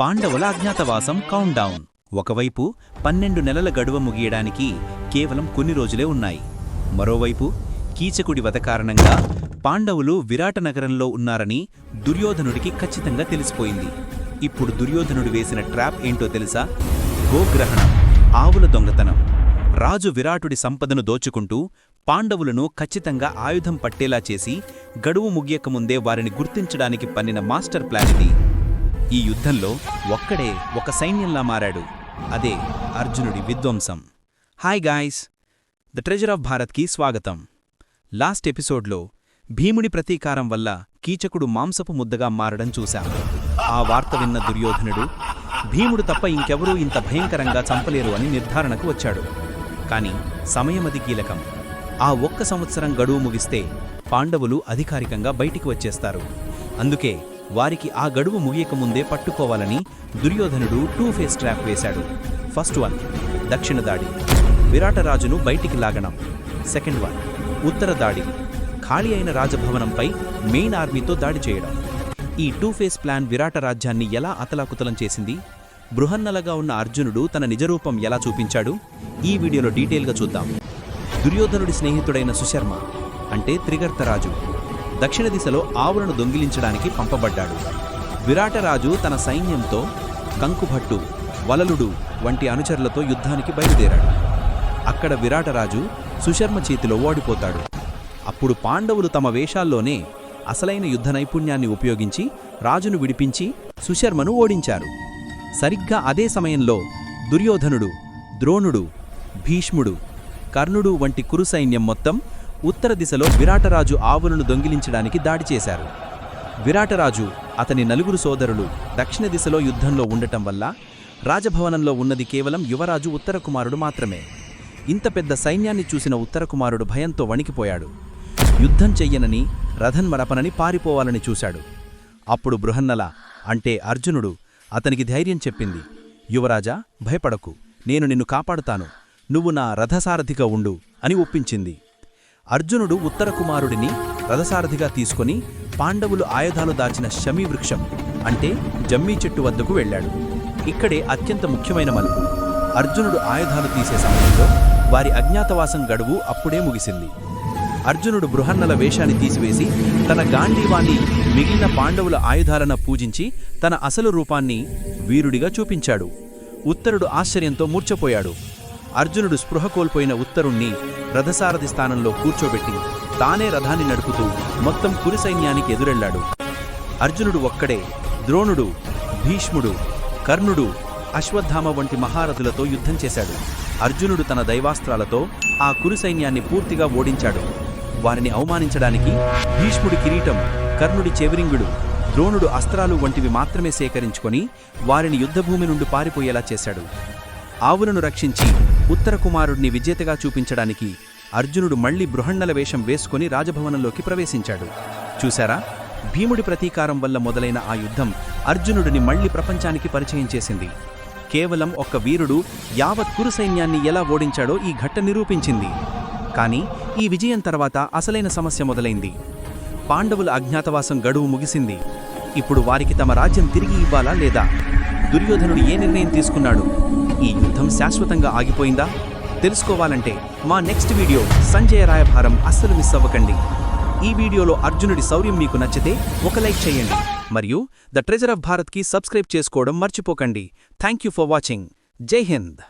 పాండవుల అజ్ఞాతవాసం కౌంట్డౌన్. ఒకవైపు 12 నెలల గడువు ముగియడానికి కేవలం కొన్ని రోజులే ఉన్నాయి. మరోవైపు కీచకుడి వధ కారణంగా పాండవులు విరాట నగరంలో ఉన్నారని దుర్యోధనుడికి ఖచ్చితంగా తెలిసిపోయింది. ఇప్పుడు దుర్యోధనుడు వేసిన ట్రాప్ ఏంటో తెలుసా? గోగ్రహణం, ఆవుల దొంగతనం. రాజు విరాటుడి సంపదను దోచుకుంటూ పాండవులను ఖచ్చితంగా ఆయుధం పట్టేలా చేసి గడువు ముగియకముందే వారిని గుర్తించడానికి పన్నిన మాస్టర్ ప్లాన్ ఇది. ఈ యుద్ధంలో ఒక్కడే ఒక సైన్యంలా మారాడు. అదే అర్జునుడి విధ్వంసం. Hi guys, the treasure of భారత్కి స్వాగతం. లాస్ట్ ఎపిసోడ్లో భీముడి ప్రతీకారం వల్ల కీచకుడు మాంసపు ముద్దగా మారడం చూశాం. ఆ వార్త విన్న దుర్యోధనుడు భీముడు తప్ప ఇంకెవరూ ఇంత భయంకరంగా చంపలేరు అని నిర్ధారణకు వచ్చాడు. కాని సమయమది కీలకం. ఆ 1 సంవత్సరం గడువు ముగిస్తే పాండవులు అధికారికంగా బయటికి వచ్చేస్తారు. అందుకే వారికి ఆ గడువు ముగియకముందే పట్టుకోవాలని దుర్యోధనుడు 2 ఫేస్ ట్రాప్ వేశాడు. ఫస్ట్ వన్, దక్షిణ దాడి, విరాటరాజును బయటికి లాగడం. సెకండ్ వన్, ఉత్తర దాడి, ఖాళీ అయిన రాజభవనంపై మెయిన్ ఆర్మీతో దాడి చేయడం. ఈ 2 ఫేస్ ప్లాన్ విరాట రాజ్యాన్ని ఎలా అతలాకుతలం చేసింది? బృహన్నలగా ఉన్న అర్జునుడు తన నిజరూపం ఎలా చూపించాడు? ఈ వీడియోలో డీటెయిల్గా చూద్దాం. దుర్యోధనుడి స్నేహితుడైన సుశర్మ అంటే త్రిగర్తరాజు దక్షిణ దిశలో ఆవులను దొంగిలించడానికి పంపబడ్డాడు. విరాటరాజు తన సైన్యంతో కంకుభట్టు, వలలుడు వంటి అనుచరులతో యుద్ధానికి బయలుదేరాడు. అక్కడ విరాటరాజు సుశర్మ చేతిలో ఓడిపోతాడు. అప్పుడు పాండవులు తమ వేషాల్లోనే అసలైన యుద్ధ నైపుణ్యాన్ని ఉపయోగించి రాజును విడిపించి సుశర్మను ఓడించారు. సరిగ్గా అదే సమయంలో దుర్యోధనుడు, ద్రోణుడు, భీష్ముడు, కర్ణుడు వంటి కురు సైన్యం మొత్తం ఉత్తర దిశలో విరాటరాజు ఆవులను దొంగిలించడానికి దాడి చేశారు. విరాటరాజు, అతని 4 సోదరులు దక్షిణ దిశలో యుద్ధంలో ఉండటం వల్ల రాజభవనంలో ఉన్నది కేవలం యువరాజు ఉత్తరకుమారుడు మాత్రమే. ఇంత పెద్ద సైన్యాన్ని చూసిన ఉత్తరకుమారుడు భయంతో వణికిపోయాడు. యుద్ధం చెయ్యనని, రథన్మరపనని పారిపోవాలని చూశాడు. అప్పుడు బృహన్నల అంటే అర్జునుడు అతనికి ధైర్యం చెప్పింది. యువరాజా, భయపడకు, నేను నిన్ను కాపాడుతాను, నువ్వు నా రథసారథిగా ఉండు అని ఒప్పించింది. అర్జునుడు ఉత్తరకుమారుడిని రథసారథిగా తీసుకుని పాండవులు ఆయుధాలు దాచిన శమీ వృక్షం అంటే జమ్మీ చెట్టు వద్దకు వెళ్లాడు. ఇక్కడే అత్యంత ముఖ్యమైన మలుపు. అర్జునుడు ఆయుధాలు తీసే సమయంలో వారి అజ్ఞాతవాసం గడువు అప్పుడే ముగిసింది. అర్జునుడు బృహన్నల వేషాన్ని తీసివేసి తన గాంధీవాన్ని మిగిలిన పాండవుల ఆయుధాలను పూజించి తన అసలు రూపాన్ని వీరుడిగా చూపించాడు. ఉత్తరుడు ఆశ్చర్యంతో మూర్ఛపోయాడు. అర్జునుడు స్పృహ కోల్పోయిన ఉత్తరుణ్ణి రథసారథి స్థానంలో కూర్చోబెట్టి తానే రథాన్ని నడుపుతూ మొత్తం కురు సైన్యానికి ఎదురెళ్లాడు. అర్జునుడు ఒక్కడే ద్రోణుడు, భీష్ముడు, కర్ణుడు, అశ్వత్థామ వంటి మహారథులతో యుద్ధం చేశాడు. అర్జునుడు తన దైవాస్త్రాలతో ఆ కురు సైన్యాన్ని పూర్తిగా ఓడించాడు. వారిని అవమానించడానికి భీష్ముడి కిరీటం, కర్ణుడి చెవిరింగుడు, ద్రోణుడు అస్త్రాలు వంటివి మాత్రమే సేకరించుకొని వారిని యుద్ధభూమి నుండి పారిపోయేలా చేశాడు. ఆవులను రక్షించి ఉత్తరకుమారుడిని విజేతగా చూపించడానికి అర్జునుడు మళ్లీ బృహన్నల వేషం వేసుకుని రాజభవనంలోకి ప్రవేశించాడు. చూశారా, భీముడి ప్రతీకారం వల్ల మొదలైన ఆ యుద్ధం అర్జునుడిని మళ్లీ ప్రపంచానికి పరిచయం చేసింది. కేవలం ఒక్క వీరుడు యావత్ కురు సైన్యాన్ని ఎలా ఓడించాడో ఈ ఘట్టం నిరూపించింది. కానీ ఈ విజయం తర్వాత అసలైన సమస్య మొదలైంది. పాండవుల అజ్ఞాతవాసం గడువు ముగిసింది. ఇప్పుడు వారికి తమ రాజ్యం తిరిగి ఇవ్వాలా లేదా? దుర్యోధనుడు ఏ నిర్ణయం తీసుకున్నాడు? ఈ యుద్ధం శాశ్వతంగా ఆగిపోయిందా? తెలుసుకోవాలంటే మా నెక్స్ట్ వీడియో సంజయ రాయభారం అస్సలు మిస్ అవ్వకండి. ఈ వీడియోలో అర్జునుడి శౌర్యం మీకు నచ్చితే ఒక లైక్ చేయండి మరియు ద ట్రెజర్ ఆఫ్ భారత్కి సబ్స్క్రైబ్ చేసుకోవడం మర్చిపోకండి. Thank you for watching. జై హింద్.